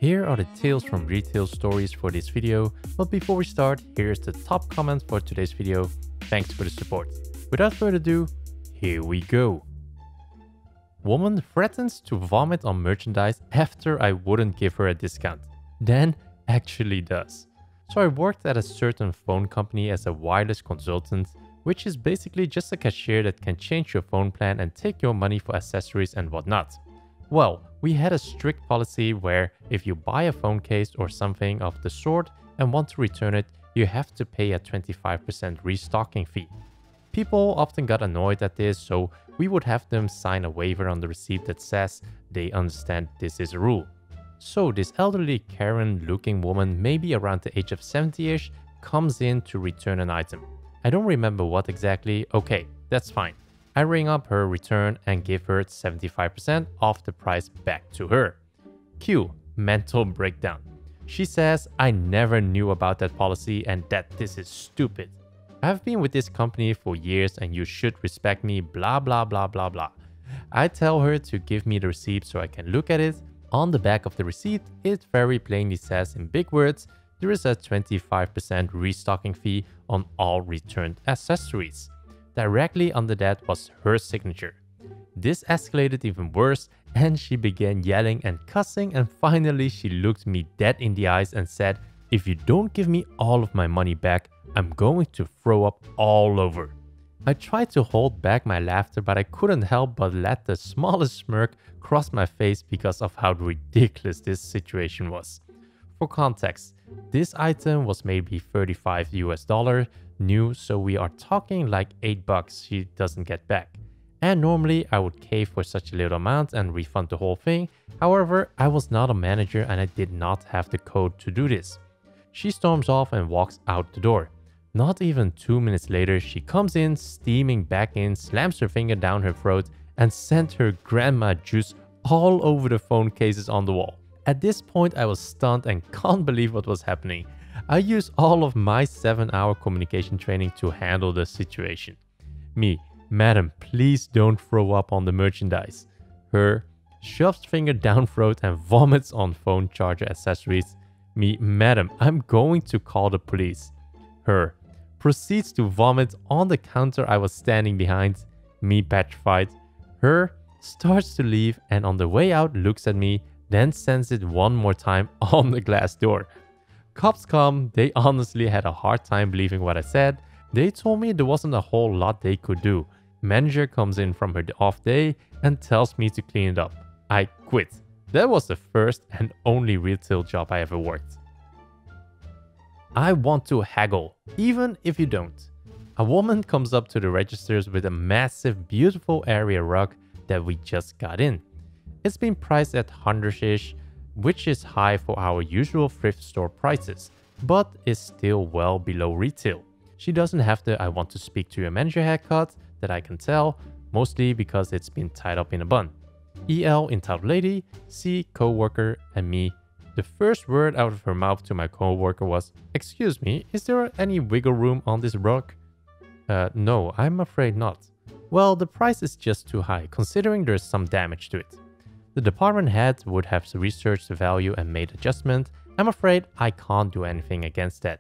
Here are the tales from retail stories for this video, but before we start, here's the top comment for today's video. Thanks for the support. Without further ado, here we go. Woman threatens to vomit on merchandise after I wouldn't give her a discount. Then actually does. So I worked at a certain phone company as a wireless consultant, which is basically just a cashier that can change your phone plan and take your money for accessories and whatnot. Well, we had a strict policy where if you buy a phone case or something of the sort and want to return it, you have to pay a 25% restocking fee. People often got annoyed at this, so we would have them sign a waiver on the receipt that says they understand this is a rule. So this elderly Karen-looking woman, maybe around the age of 70-ish, comes in to return an item. I don't remember what exactly. Okay, that's fine. I ring up her return and give her 75% off the price back to her. Cue mental breakdown. She says I never knew about that policy and that this is stupid. I've been with this company for years and you should respect me, blah blah blah blah blah. I tell her to give me the receipt so I can look at it. On the back of the receipt, it very plainly says in big words, there is a 25% restocking fee on all returned accessories. Directly under that was her signature. This escalated even worse and she began yelling and cussing, and finally she looked me dead in the eyes and said, "If you don't give me all of my money back, I'm going to throw up all over." I tried to hold back my laughter, but I couldn't help but let the smallest smirk cross my face because of how ridiculous this situation was. For context, this item was maybe $35 new, so we are talking like $8 she doesn't get back. And normally I would cave for such a little amount and refund the whole thing. However, I was not a manager and I did not have the code to do this. She storms off and walks out the door. Not even 2 minutes later, she comes in, steaming back in, slams her finger down her throat, and sent her grandma juice all over the phone cases on the wall. At this point, I was stunned and can't believe what was happening. I used all of my 7-hour communication training to handle the situation. Me, "Madam, please don't throw up on the merchandise." Her, shoves finger down throat and vomits on phone charger accessories. Me, "Madam, I'm going to call the police." Her, proceeds to vomit on the counter I was standing behind. Me, petrified. Her, starts to leave and on the way out looks at me, then sends it one more time on the glass door. Cops come. They honestly had a hard time believing what I said. They told me there wasn't a whole lot they could do. Manager comes in from her off day and tells me to clean it up. I quit. That was the first and only retail job I ever worked. I want to haggle, even if you don't. A woman comes up to the registers with a massive, beautiful area rug that we just got in. It's been priced at 100-ish, which is high for our usual thrift store prices, but is still well below retail. She doesn't have the "I want to speak to your manager" haircut that I can tell, mostly because it's been tied up in a bun. EL, entitled lady, C, co-worker, and me. The first word out of her mouth to my co-worker was, "Excuse me, is there any wiggle room on this rug?" No, I'm afraid not. Well, the price is just too high, considering there's some damage to it. The department head would have researched the value and made adjustment. I'm afraid I can't do anything against that.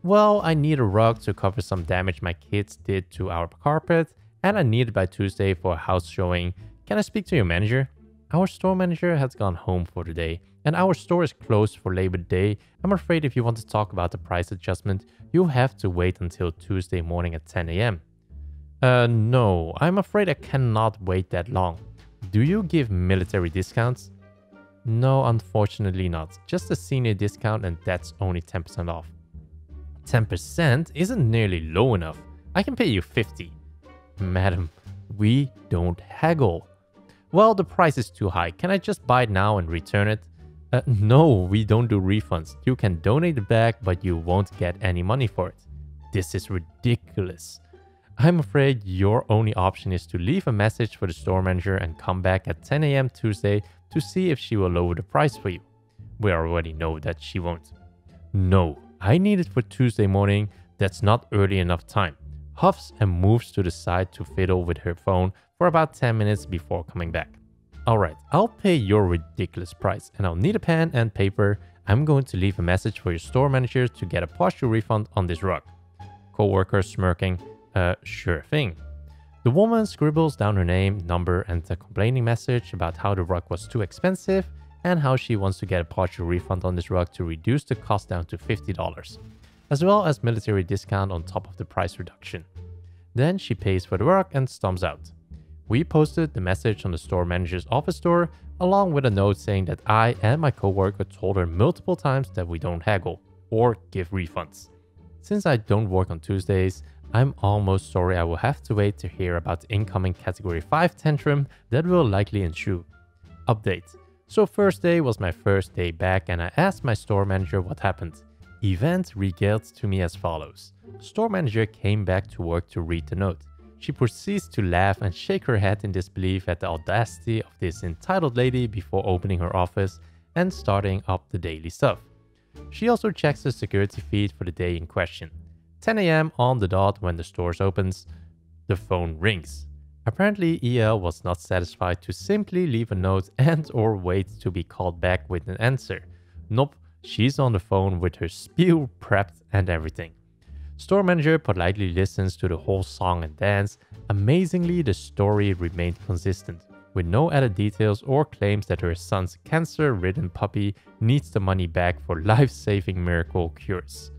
Well, I need a rug to cover some damage my kids did to our carpet, and I need it by Tuesday for a house showing. Can I speak to your manager? Our store manager has gone home for the day, and our store is closed for Labor Day. I'm afraid if you want to talk about the price adjustment, you have to wait until Tuesday morning at 10 a.m. No, I'm afraid I cannot wait that long. Do you give military discounts? No, unfortunately not. Just a senior discount, and that's only 10% off. 10% isn't nearly low enough. I can pay you 50. Madam, we don't haggle. Well, the price is too high. Can I just buy it now and return it? No, we don't do refunds. You can donate it back, but you won't get any money for it. This is ridiculous. I'm afraid your only option is to leave a message for the store manager and come back at 10 a.m. Tuesday to see if she will lower the price for you. We already know that she won't. No, I need it for Tuesday morning. That's not early enough time. Huffs and moves to the side to fiddle with her phone for about 10 minutes before coming back. Alright, I'll pay your ridiculous price and I'll need a pen and paper. I'm going to leave a message for your store manager to get a partial refund on this rug. Co-worker smirking, sure thing. The woman scribbles down her name, number, and a complaining message about how the rug was too expensive and how she wants to get a partial refund on this rug to reduce the cost down to $50, as well as military discount on top of the price reduction. Then she pays for the rug and stomps out. We posted the message on the store manager's office door, along with a note saying that I and my coworker told her multiple times that we don't haggle or give refunds. Since I don't work on Tuesdays, I'm almost sorry I will have to wait to hear about the incoming Category 5 tantrum that will likely ensue. Update. So Thursday was my first day back and I asked my store manager what happened. Event regaled to me as follows. Store manager came back to work to read the note. She proceeds to laugh and shake her head in disbelief at the audacity of this entitled lady before opening her office and starting up the daily stuff. She also checks the security feed for the day in question. 10 AM on the dot when the store opens, the phone rings. Apparently EL was not satisfied to simply leave a note and or wait to be called back with an answer. Nope, she's on the phone with her spiel prepped and everything. Store manager politely listens to the whole song and dance. Amazingly, the story remained consistent, with no added details or claims that her son's cancer-ridden puppy needs the money back for life-saving miracle cures.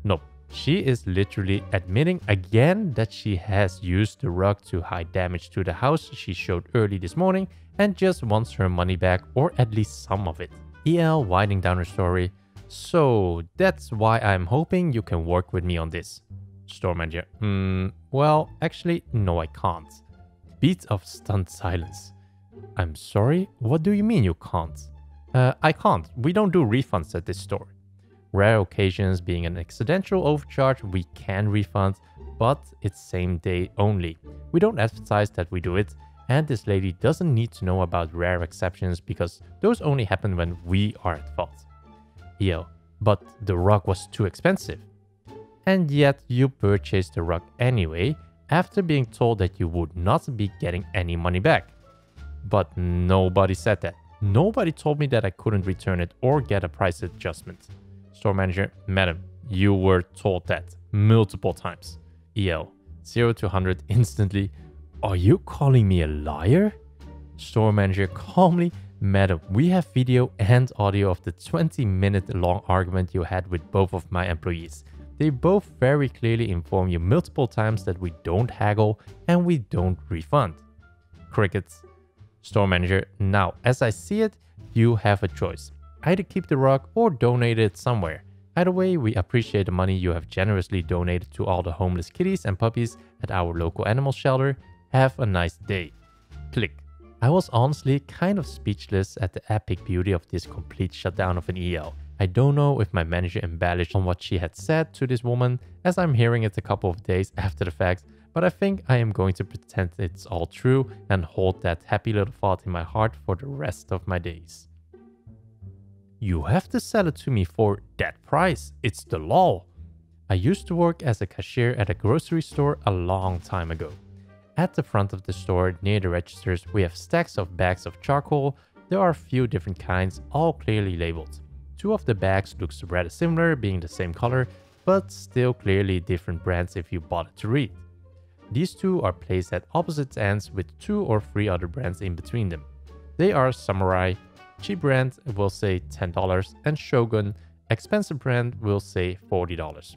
Nope, she is literally admitting again that she has used the rug to hide damage to the house she showed early this morning and just wants her money back, or at least some of it. EL winding down her story. So that's why I'm hoping you can work with me on this. Store manager, well, actually, no I can't. Beat of stunned silence. I'm sorry, what do you mean you can't? I can't, we don't do refunds at this store. Rare occasions being an accidental overcharge, we can refund, but it's same day only. We don't advertise that we do it, and this lady doesn't need to know about rare exceptions because those only happen when we are at fault. But the rug was too expensive. And yet you purchased the rug anyway, after being told that you would not be getting any money back. But nobody said that. Nobody told me that I couldn't return it or get a price adjustment. Store manager, madam, you were told that multiple times. 0 to 100 instantly. Are you calling me a liar? Store manager calmly, madam, we have video and audio of the 20-minute long argument you had with both of my employees. They both very clearly inform you multiple times that we don't haggle and we don't refund. Crickets. Store manager, now, as I see it, you have a choice. Either keep the rug or donate it somewhere. Either way, we appreciate the money you have generously donated to all the homeless kitties and puppies at our local animal shelter. Have a nice day. Click. I was honestly kind of speechless at the epic beauty of this complete shutdown of an EL. I don't know if my manager embellished on what she had said to this woman, as I'm hearing it a couple of days after the fact, but I think I am going to pretend it's all true and hold that happy little thought in my heart for the rest of my days. You have to sell it to me for that price. It's the law. I used to work as a cashier at a grocery store a long time ago. At the front of the store, near the registers, we have stacks of bags of charcoal. There are a few different kinds, all clearly labeled. Two of the bags looks rather similar, being the same color, but still clearly different brands if you bother to read. These two are placed at opposite ends with 2 or 3 other brands in between them. They are Samurai, cheap brand will say $10, and Shogun, expensive brand will say $40.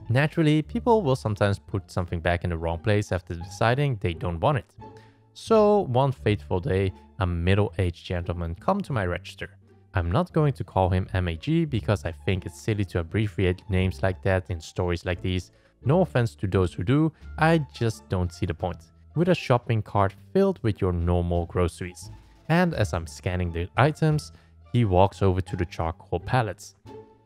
Naturally, people will sometimes put something back in the wrong place after deciding they don't want it. So one fateful day, a middle-aged gentleman come to my register. I'm not going to call him MAG because I think it's silly to abbreviate names like that in stories like these. No offense to those who do, I just don't see the point. With a shopping cart filled with your normal groceries. And as I'm scanning the items, he walks over to the charcoal pallets.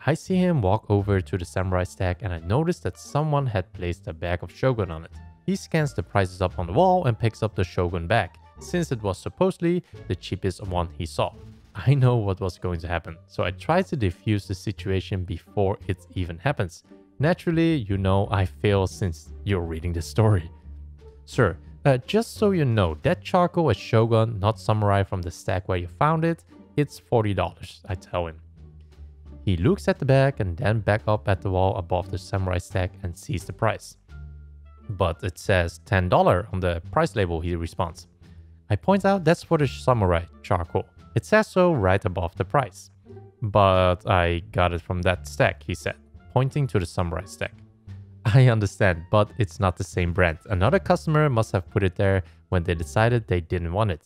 I see him walk over to the Samurai stack and I notice that someone had placed a bag of Shogun on it. He scans the prices up on the wall and picks up the Shogun bag, since it was supposedly the cheapest one he saw. I know what was going to happen, so I try to defuse the situation before it even happens. Naturally, you know I fail since you're reading the story. Sir, Just so you know, that charcoal is Shogun, not Samurai from the stack where you found it. It's $40, I tell him. He looks at the bag and then back up at the wall above the Samurai stack and sees the price. But it says $10 on the price label, he responds. I point out that's for the Samurai charcoal. It says so right above the price. But I got it from that stack, he said, pointing to the Samurai stack. I understand, but it's not the same brand. Another customer must have put it there when they decided they didn't want it.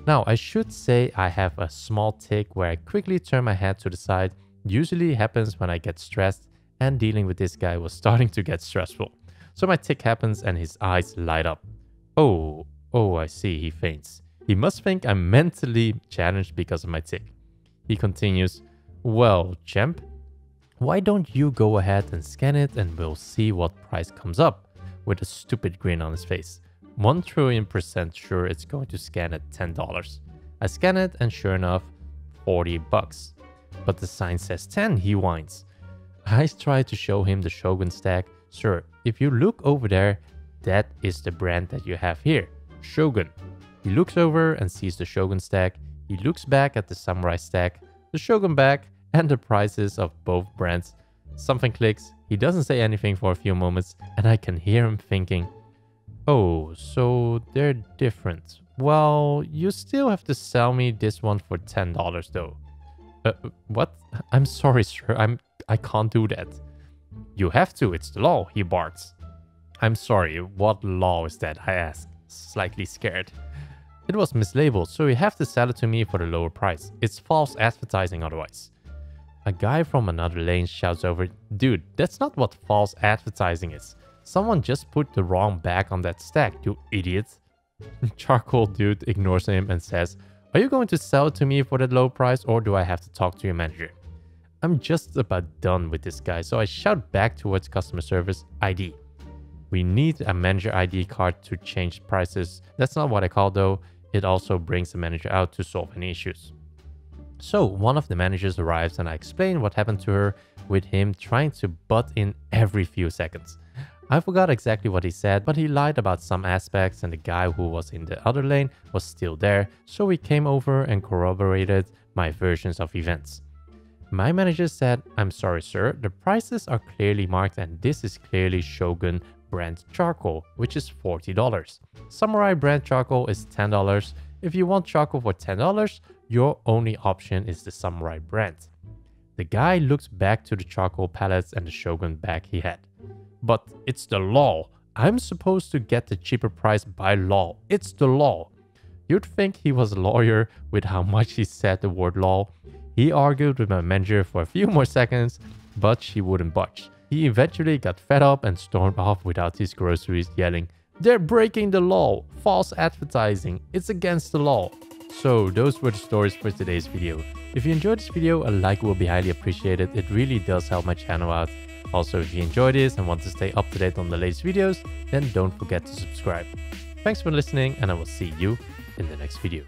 Now, I should say I have a small tic where I quickly turn my head to the side. Usually happens when I get stressed, and dealing with this guy was starting to get stressful. So my tic happens and his eyes light up. Oh, I see, he faints. He must think I'm mentally challenged because of my tic. He continues, well, champ, why don't you go ahead and scan it and we'll see what price comes up, with a stupid grin on his face. 1,000,000,000% sure it's going to scan at $10. I scan it and sure enough, $40. But the sign says 10, he whines. I try to show him the Shogun stack. Sir, if you look over there, that is the brand that you have here, Shogun. He looks over and sees the Shogun stack. He looks back at the Samurai stack, the Shogun back, and the prices of both brands. Something clicks. He doesn't say anything for a few moments, and I can hear him thinking, oh, so they're different. Well, you still have to sell me this one for $10 though. What? I'm sorry, sir. I can't do that. You have to. It's the law, he barks. I'm sorry. What law is that? I ask, slightly scared. It was mislabeled, so you have to sell it to me for the lower price. It's false advertising otherwise. A guy from another lane shouts over, dude, that's not what false advertising is. Someone just put the wrong bag on that stack, you idiot. Charcoal dude ignores him and says, are you going to sell it to me for that low price or do I have to talk to your manager? I'm just about done with this guy, so I shout back towards customer service, ID. We need a manager ID card to change prices. That's not what I call though. It also brings the manager out to solve any issues. So one of the managers arrives and I explain what happened to her, with him trying to butt in every few seconds. I forgot exactly what he said, but he lied about some aspects and the guy who was in the other lane was still there, so he came over and corroborated my versions of events. My manager said, I'm sorry sir, the prices are clearly marked and this is clearly Shogun brand charcoal, which is $40. Samurai brand charcoal is $10. If you want charcoal for $10, your only option is the Samurai brand. The guy looks back to the charcoal pallets and the Shogun bag he had. But it's the law. I'm supposed to get the cheaper price by law. It's the law. You'd think he was a lawyer with how much he said the word law. He argued with my manager for a few more seconds, but she wouldn't budge. He eventually got fed up and stormed off without his groceries, yelling, they're breaking the law. False advertising. It's against the law. So those were the stories for today's video. If you enjoyed this video, a like will be highly appreciated. It really does help my channel out. Also, if you enjoyed this and want to stay up to date on the latest videos, then don't forget to subscribe. Thanks for listening and I will see you in the next video.